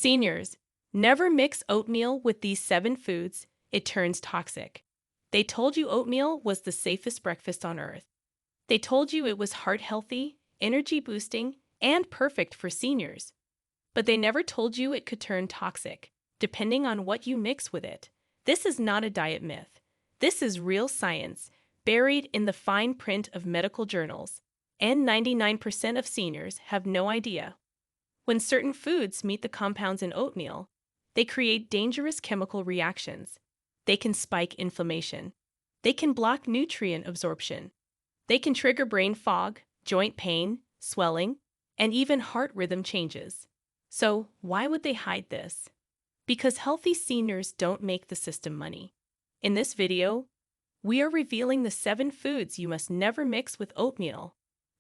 Seniors, never mix oatmeal with these 7 foods, it turns toxic. They told you oatmeal was the safest breakfast on earth. They told you it was heart healthy, energy boosting, and perfect for seniors. But they never told you it could turn toxic, depending on what you mix with it. This is not a diet myth. This is real science, buried in the fine print of medical journals. And 99% of seniors have no idea. When certain foods meet the compounds in oatmeal, they create dangerous chemical reactions. They can spike inflammation. They can block nutrient absorption. They can trigger brain fog, joint pain, swelling, and even heart rhythm changes. So, why would they hide this? Because healthy seniors don't make the system money. In this video, we are revealing the 7 foods you must never mix with oatmeal,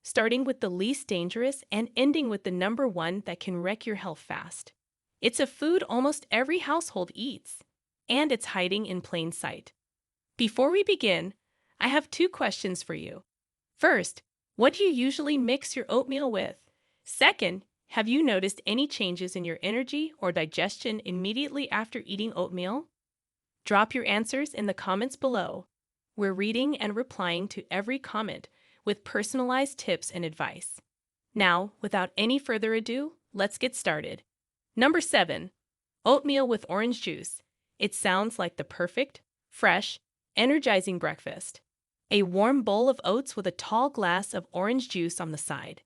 starting with the least dangerous and ending with the number 1 that can wreck your health fast. It's a food almost every household eats, and it's hiding in plain sight. Before we begin, I have 2 questions for you. First, what do you usually mix your oatmeal with? Second, have you noticed any changes in your energy or digestion immediately after eating oatmeal? Drop your answers in the comments below. We're reading and replying to every comment with personalized tips and advice. Now, without any further ado, let's get started. Number 7. Oatmeal with orange juice. It sounds like the perfect, fresh, energizing breakfast. A warm bowl of oats with a tall glass of orange juice on the side.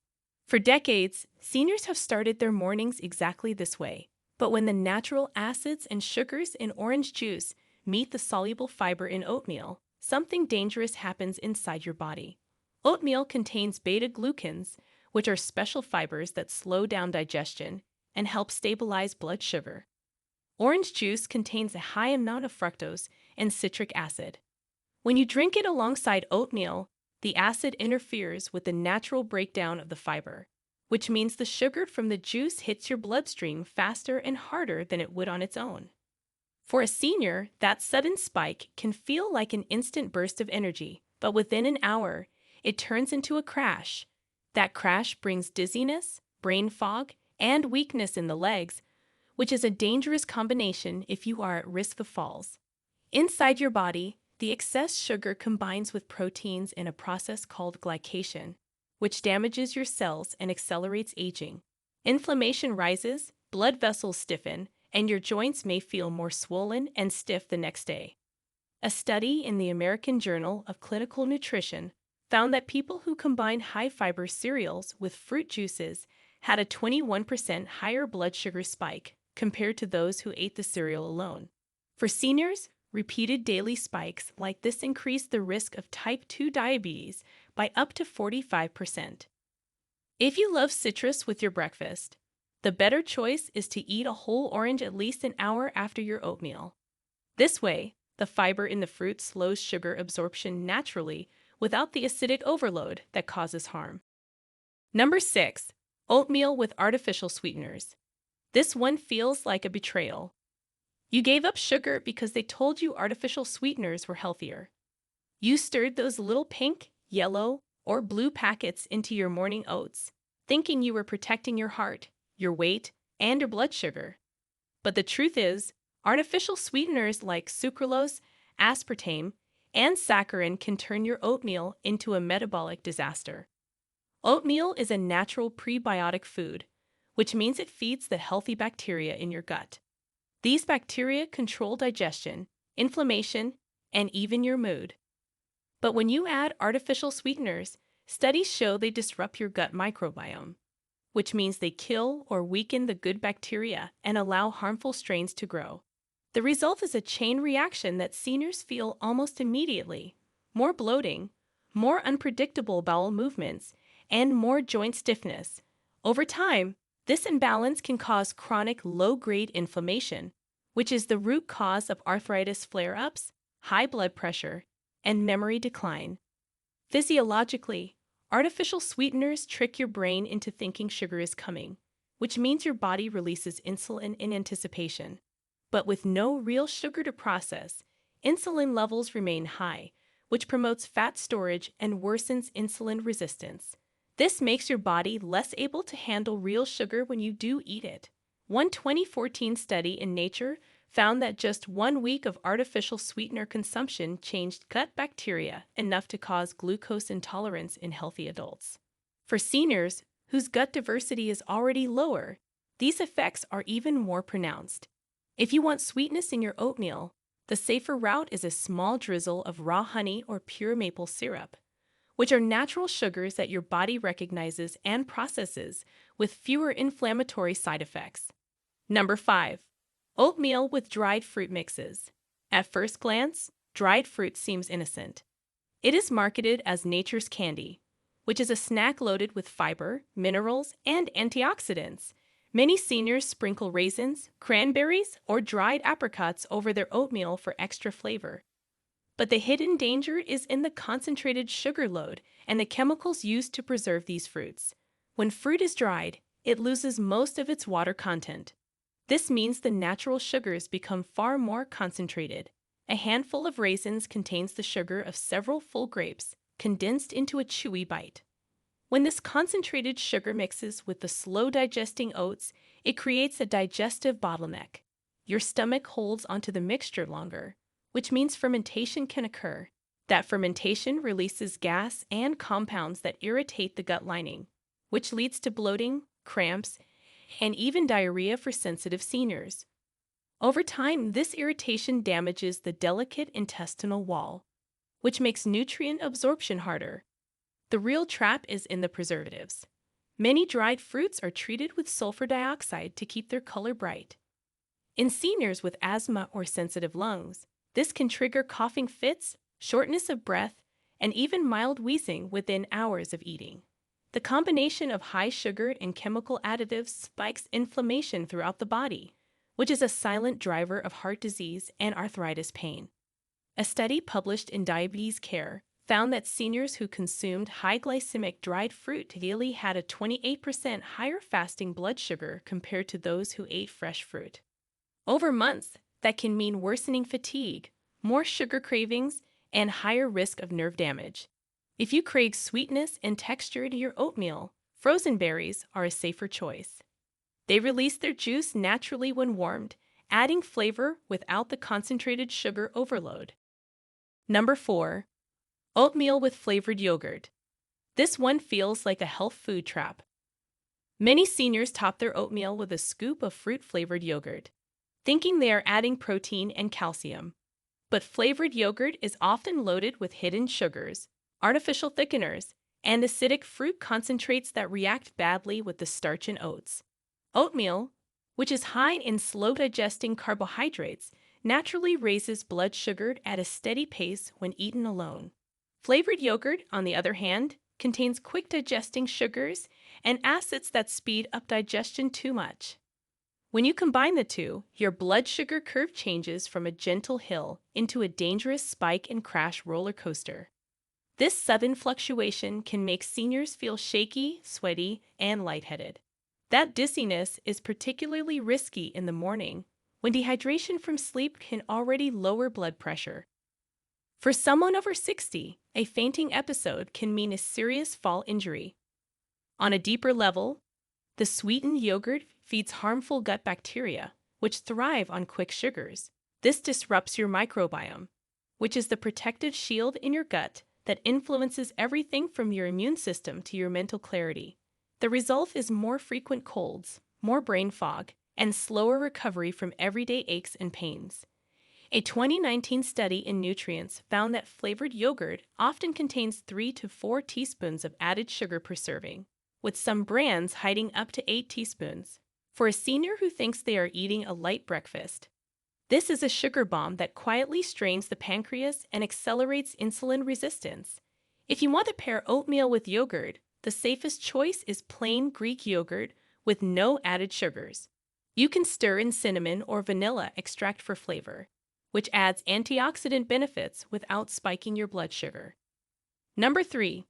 For decades, seniors have started their mornings exactly this way. But when the natural acids and sugars in orange juice meet the soluble fiber in oatmeal, something dangerous happens inside your body. Oatmeal contains beta-glucans, which are special fibers that slow down digestion and help stabilize blood sugar. Orange juice contains a high amount of fructose and citric acid. When you drink it alongside oatmeal, the acid interferes with the natural breakdown of the fiber, which means the sugar from the juice hits your bloodstream faster and harder than it would on its own. For a senior, that sudden spike can feel like an instant burst of energy, but within an hour, it turns into a crash. That crash brings dizziness, brain fog, and weakness in the legs, which is a dangerous combination if you are at risk of falls. Inside your body, the excess sugar combines with proteins in a process called glycation, which damages your cells and accelerates aging. Inflammation rises, blood vessels stiffen, and your joints may feel more swollen and stiff the next day. A study in the American Journal of Clinical Nutrition found that people who combine high-fiber cereals with fruit juices had a 21% higher blood sugar spike compared to those who ate the cereal alone. For seniors, repeated daily spikes like this increase the risk of type 2 diabetes by up to 45%. If you love citrus with your breakfast, the better choice is to eat a whole orange at least an hour after your oatmeal. This way, the fiber in the fruit slows sugar absorption naturally without the acidic overload that causes harm. Number 6. Oatmeal with artificial sweeteners. This one feels like a betrayal. You gave up sugar because they told you artificial sweeteners were healthier. You stirred those little pink, yellow, or blue packets into your morning oats, thinking you were protecting your heart, your weight, and your blood sugar. But the truth is, artificial sweeteners like sucralose, aspartame, and saccharin can turn your oatmeal into a metabolic disaster. Oatmeal is a natural prebiotic food, which means it feeds the healthy bacteria in your gut. These bacteria control digestion, inflammation, and even your mood. But when you add artificial sweeteners, studies show they disrupt your gut microbiome, which means they kill or weaken the good bacteria and allow harmful strains to grow. The result is a chain reaction that seniors feel almost immediately: more bloating, more unpredictable bowel movements, and more joint stiffness. Over time, this imbalance can cause chronic low-grade inflammation, which is the root cause of arthritis flare-ups, high blood pressure, and memory decline. Physiologically, artificial sweeteners trick your brain into thinking sugar is coming, which means your body releases insulin in anticipation. But with no real sugar to process, insulin levels remain high, which promotes fat storage and worsens insulin resistance. This makes your body less able to handle real sugar when you do eat it. One 2014 study in Nature found that just 1 week of artificial sweetener consumption changed gut bacteria enough to cause glucose intolerance in healthy adults. For seniors, whose gut diversity is already lower, these effects are even more pronounced. If you want sweetness in your oatmeal, the safer route is a small drizzle of raw honey or pure maple syrup, which are natural sugars that your body recognizes and processes with fewer inflammatory side effects. Number 5. Oatmeal with dried fruit mixes. At first glance, dried fruit seems innocent. It is marketed as nature's candy, which is a snack loaded with fiber, minerals, and antioxidants. Many seniors sprinkle raisins, cranberries, or dried apricots over their oatmeal for extra flavor. But the hidden danger is in the concentrated sugar load and the chemicals used to preserve these fruits. When fruit is dried, it loses most of its water content. This means the natural sugars become far more concentrated. A handful of raisins contains the sugar of several full grapes, condensed into a chewy bite. When this concentrated sugar mixes with the slow-digesting oats, it creates a digestive bottleneck. Your stomach holds onto the mixture longer, which means fermentation can occur. That fermentation releases gas and compounds that irritate the gut lining, which leads to bloating, cramps, and even diarrhea for sensitive seniors. Over time, this irritation damages the delicate intestinal wall, which makes nutrient absorption harder. The real trap is in the preservatives. Many dried fruits are treated with sulfur dioxide to keep their color bright. In seniors with asthma or sensitive lungs, this can trigger coughing fits, shortness of breath, and even mild wheezing within hours of eating. The combination of high sugar and chemical additives spikes inflammation throughout the body, which is a silent driver of heart disease and arthritis pain. A study published in Diabetes Care found that seniors who consumed high glycemic dried fruit daily had a 28% higher fasting blood sugar compared to those who ate fresh fruit. Over months, that can mean worsening fatigue, more sugar cravings, and higher risk of nerve damage. If you crave sweetness and texture to your oatmeal, frozen berries are a safer choice. They release their juice naturally when warmed, adding flavor without the concentrated sugar overload. Number 4. Oatmeal with flavored yogurt. This one feels like a health food trap. Many seniors top their oatmeal with a scoop of fruit-flavored yogurt, thinking they are adding protein and calcium. But flavored yogurt is often loaded with hidden sugars, artificial thickeners, and acidic fruit concentrates that react badly with the starch in oats. Oatmeal, which is high in slow-digesting carbohydrates, naturally raises blood sugar at a steady pace when eaten alone. Flavored yogurt, on the other hand, contains quick-digesting sugars and acids that speed up digestion too much. When you combine the two, your blood sugar curve changes from a gentle hill into a dangerous spike and crash roller coaster. This sudden fluctuation can make seniors feel shaky, sweaty, and lightheaded. That dizziness is particularly risky in the morning, when dehydration from sleep can already lower blood pressure. For someone over 60, a fainting episode can mean a serious fall injury. On a deeper level, the sweetened yogurt feeds harmful gut bacteria, which thrive on quick sugars. This disrupts your microbiome, which is the protective shield in your gut that influences everything from your immune system to your mental clarity. The result is more frequent colds, more brain fog, and slower recovery from everyday aches and pains. A 2019 study in Nutrients found that flavored yogurt often contains 3 to 4 teaspoons of added sugar per serving, with some brands hiding up to 8 teaspoons. For a senior who thinks they are eating a light breakfast, this is a sugar bomb that quietly strains the pancreas and accelerates insulin resistance. If you want to pair oatmeal with yogurt, the safest choice is plain Greek yogurt with no added sugars. You can stir in cinnamon or vanilla extract for flavor, which adds antioxidant benefits without spiking your blood sugar. Number 3.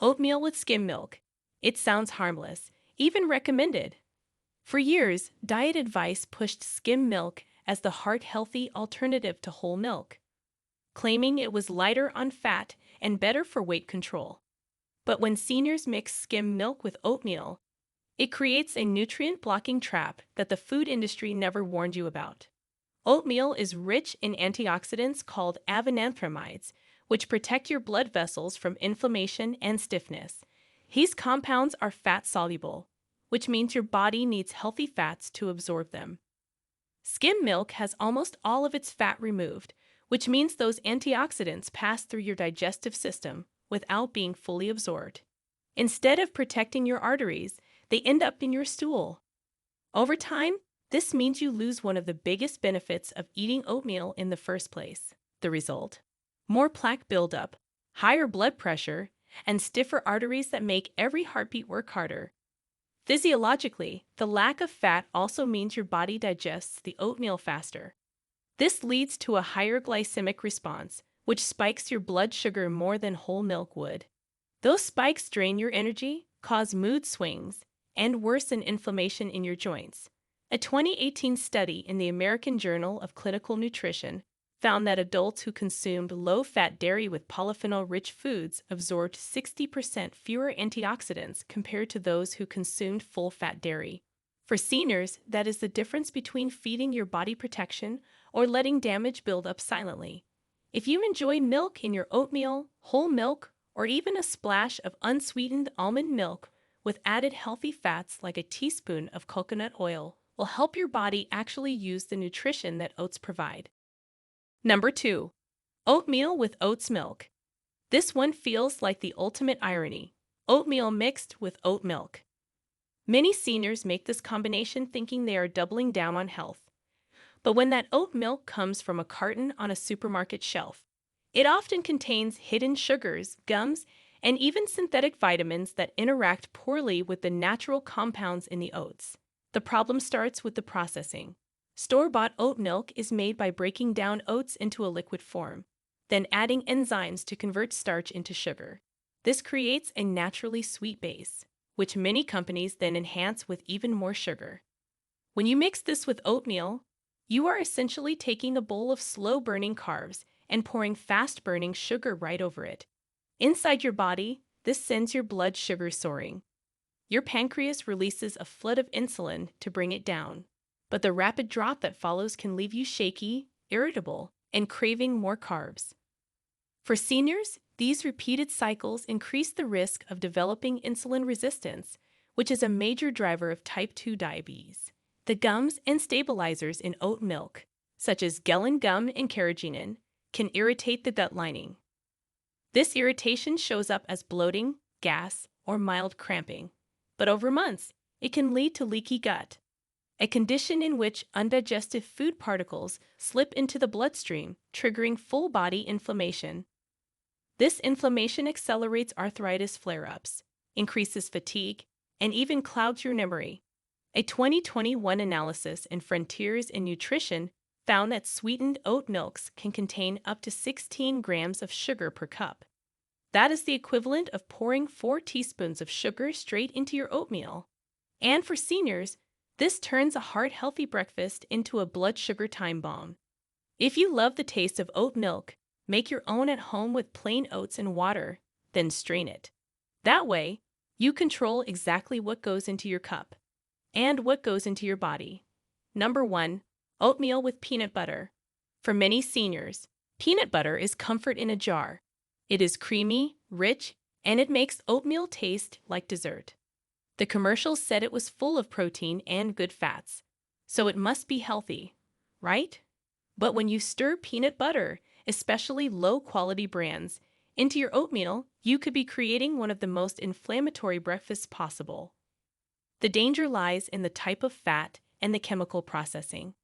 Oatmeal with skim milk. It sounds harmless, even recommended. For years, diet advice pushed skim milk as the heart-healthy alternative to whole milk, claiming it was lighter on fat and better for weight control. But when seniors mix skim milk with oatmeal, It creates a nutrient-blocking trap that the food industry never warned you about. Oatmeal is rich in antioxidants called avenanthramides, which protect your blood vessels from inflammation and stiffness. These compounds are fat-soluble, which means your body needs healthy fats to absorb them. Skim milk has almost all of its fat removed, which means those antioxidants pass through your digestive system without being fully absorbed. Instead of protecting your arteries, they end up in your stool. Over time, this means you lose one of the biggest benefits of eating oatmeal in the first place. The result? More plaque buildup, higher blood pressure, and stiffer arteries that make every heartbeat work harder. Physiologically, the lack of fat also means your body digests the oatmeal faster. This leads to a higher glycemic response, which spikes your blood sugar more than whole milk would. Those spikes drain your energy, cause mood swings, and worsen inflammation in your joints. A 2018 study in the American Journal of Clinical Nutrition found that adults who consumed low-fat dairy with polyphenol-rich foods absorbed 60% fewer antioxidants compared to those who consumed full-fat dairy. For seniors, that is the difference between feeding your body protection or letting damage build up silently. If you enjoy milk in your oatmeal, whole milk, or even a splash of unsweetened almond milk with added healthy fats like a teaspoon of coconut oil, will help your body actually use the nutrition that oats provide. Number 2. Oatmeal with oats milk. This one feels like the ultimate irony. Oatmeal mixed with oat milk. Many seniors make this combination thinking they are doubling down on health. But when that oat milk comes from a carton on a supermarket shelf, it often contains hidden sugars, gums, and even synthetic vitamins that interact poorly with the natural compounds in the oats. The problem starts with the processing. Store-bought oat milk is made by breaking down oats into a liquid form, then adding enzymes to convert starch into sugar. This creates a naturally sweet base, which many companies then enhance with even more sugar. When you mix this with oatmeal, you are essentially taking a bowl of slow-burning carbs and pouring fast-burning sugar right over it. Inside your body, this sends your blood sugar soaring. Your pancreas releases a flood of insulin to bring it down, but the rapid drop that follows can leave you shaky, irritable, and craving more carbs. For seniors, these repeated cycles increase the risk of developing insulin resistance, which is a major driver of type 2 diabetes. The gums and stabilizers in oat milk, such as gellan gum and carrageenan, can irritate the gut lining. This irritation shows up as bloating, gas, or mild cramping, but over months, it can lead to leaky gut, a condition in which undigested food particles slip into the bloodstream, triggering full-body inflammation. This inflammation accelerates arthritis flare-ups, increases fatigue, and even clouds your memory. A 2021 analysis in Frontiers in Nutrition found that sweetened oat milks can contain up to 16 grams of sugar per cup. That is the equivalent of pouring 4 teaspoons of sugar straight into your oatmeal. And for seniors, this turns a heart-healthy breakfast into a blood sugar time bomb. If you love the taste of oat milk, make your own at home with plain oats and water, then strain it. That way, you control exactly what goes into your cup and what goes into your body. Number 1. Oatmeal with peanut butter. For many seniors, peanut butter is comfort in a jar. It is creamy, rich, and it makes oatmeal taste like dessert. The commercials said it was full of protein and good fats, so it must be healthy, right? But when you stir peanut butter, especially low-quality brands, into your oatmeal, you could be creating one of the most inflammatory breakfasts possible. The danger lies in the type of fat and the chemical processing.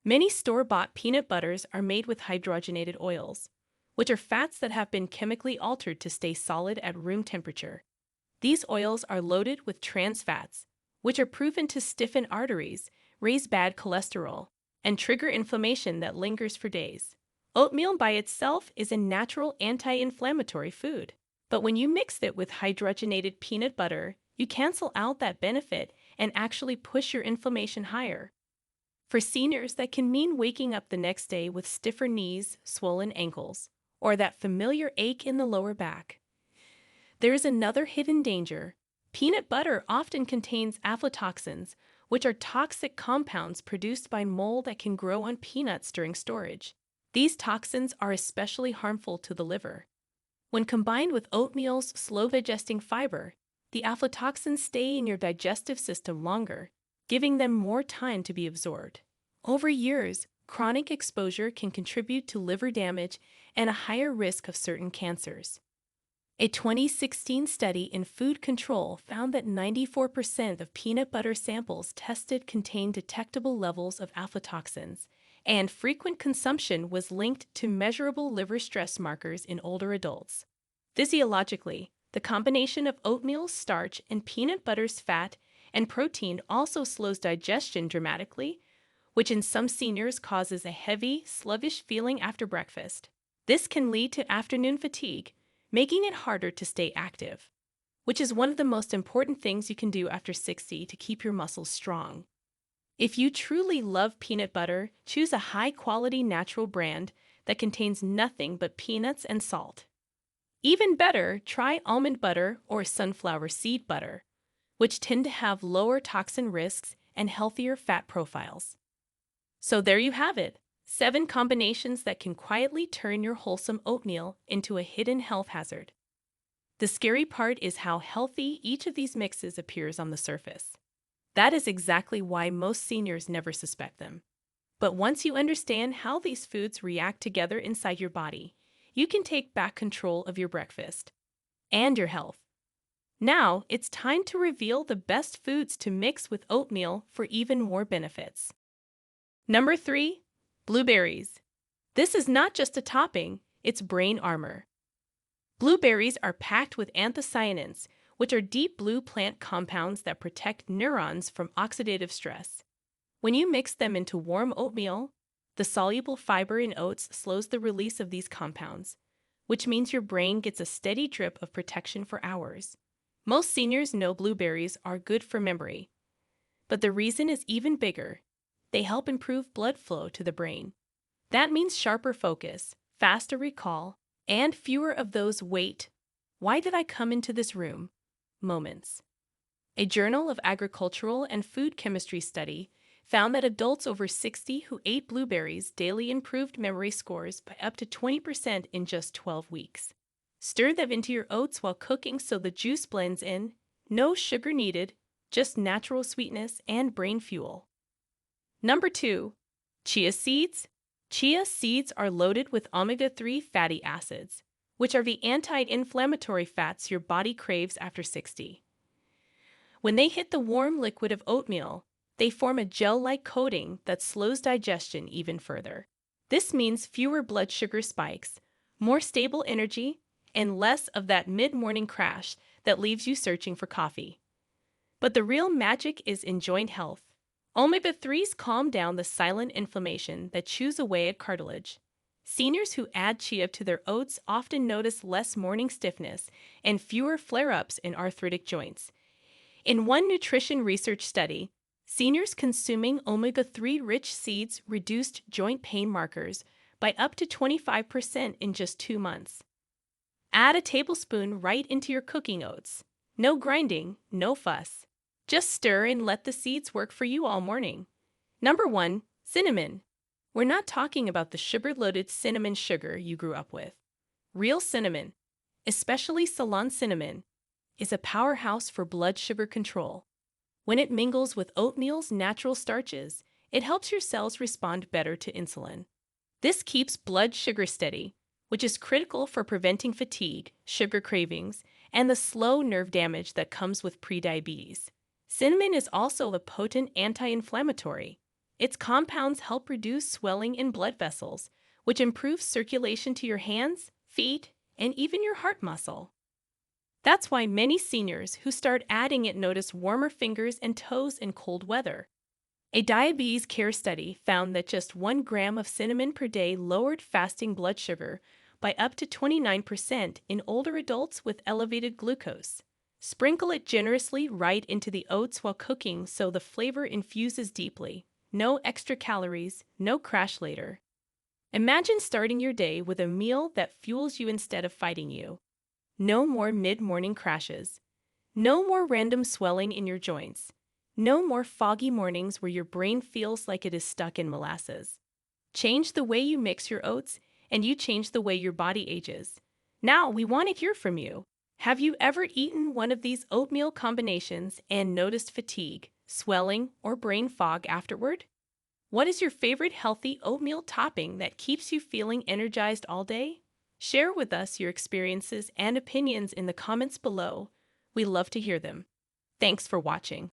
Many store-bought peanut butters are made with hydrogenated oils, which are fats that have been chemically altered to stay solid at room temperature. These oils are loaded with trans fats, which are proven to stiffen arteries, raise bad cholesterol, and trigger inflammation that lingers for days. Oatmeal by itself is a natural anti-inflammatory food, but when you mix it with hydrogenated peanut butter, you cancel out that benefit and actually push your inflammation higher. For seniors, that can mean waking up the next day with stiffer knees, swollen ankles, or that familiar ache in the lower back. There is another hidden danger. Peanut butter often contains aflatoxins, which are toxic compounds produced by mold that can grow on peanuts during storage. These toxins are especially harmful to the liver. When combined with oatmeal's slow-digesting fiber, the aflatoxins stay in your digestive system longer, giving them more time to be absorbed. Over years, chronic exposure can contribute to liver damage and a higher risk of certain cancers. A 2016 study in food control found that 94% of peanut butter samples tested contained detectable levels of aflatoxins, and frequent consumption was linked to measurable liver stress markers in older adults. Physiologically, the combination of oatmeal's starch and peanut butter's fat and protein also slows digestion dramatically, which in some seniors causes a heavy, sluggish feeling after breakfast. This can lead to afternoon fatigue, making it harder to stay active, which is one of the most important things you can do after 60 to keep your muscles strong. If you truly love peanut butter, choose a high-quality natural brand that contains nothing but peanuts and salt. Even better, try almond butter or sunflower seed butter, which tend to have lower toxin risks and healthier fat profiles. So there you have it, 7 combinations that can quietly turn your wholesome oatmeal into a hidden health hazard. The scary part is how healthy each of these mixes appears on the surface. That is exactly why most seniors never suspect them. But once you understand how these foods react together inside your body, you can take back control of your breakfast and your health. Now, it's time to reveal the best foods to mix with oatmeal for even more benefits. Number 3. Blueberries. This is not just a topping, it's brain armor. Blueberries are packed with anthocyanins, which are deep blue plant compounds that protect neurons from oxidative stress. When you mix them into warm oatmeal, the soluble fiber in oats slows the release of these compounds, which means your brain gets a steady drip of protection for hours. Most seniors know blueberries are good for memory, but the reason is even bigger. They help improve blood flow to the brain. That means sharper focus, faster recall, and fewer of those why did I come into this room moments. A Journal of Agricultural and Food Chemistry study found that adults over 60 who ate blueberries daily improved memory scores by up to 20% in just 12 weeks. Stir them into your oats while cooking so the juice blends in. No sugar needed, just natural sweetness and brain fuel. Number 2. Chia seeds. Chia seeds are loaded with omega-3 fatty acids, which are the anti-inflammatory fats your body craves after 60. When they hit the warm liquid of oatmeal, they form a gel-like coating that slows digestion even further. This means fewer blood sugar spikes, more stable energy, and less of that mid-morning crash that leaves you searching for coffee. But the real magic is in joint health. Omega-3s calm down the silent inflammation that chews away at cartilage. Seniors who add chia to their oats often notice less morning stiffness and fewer flare-ups in arthritic joints. In one nutrition research study, seniors consuming omega-3 rich seeds reduced joint pain markers by up to 25% in just 2 months. Add a tablespoon right into your cooking oats. No grinding, no fuss. Just stir and let the seeds work for you all morning. Number 1. Cinnamon. We're not talking about the sugar-loaded cinnamon sugar you grew up with. Real cinnamon, especially Ceylon cinnamon, is a powerhouse for blood sugar control. When it mingles with oatmeal's natural starches, it helps your cells respond better to insulin. This keeps blood sugar steady, which is critical for preventing fatigue, sugar cravings, and the slow nerve damage that comes with prediabetes. Cinnamon is also a potent anti-inflammatory. Its compounds help reduce swelling in blood vessels, which improves circulation to your hands, feet, and even your heart muscle. That's why many seniors who start adding it notice warmer fingers and toes in cold weather. A diabetes care study found that just 1 gram of cinnamon per day lowered fasting blood sugar by up to 29% in older adults with elevated glucose. Sprinkle it generously right into the oats while cooking so the flavor infuses deeply. No extra calories, no crash later. Imagine starting your day with a meal that fuels you instead of fighting you. No more mid-morning crashes. No more random swelling in your joints. No more foggy mornings where your brain feels like it is stuck in molasses. Change the way you mix your oats, and you change the way your body ages. Now, we want to hear from you. Have you ever eaten one of these oatmeal combinations and noticed fatigue, swelling, or brain fog afterward? What is your favorite healthy oatmeal topping that keeps you feeling energized all day? Share with us your experiences and opinions in the comments below. We love to hear them. Thanks for watching.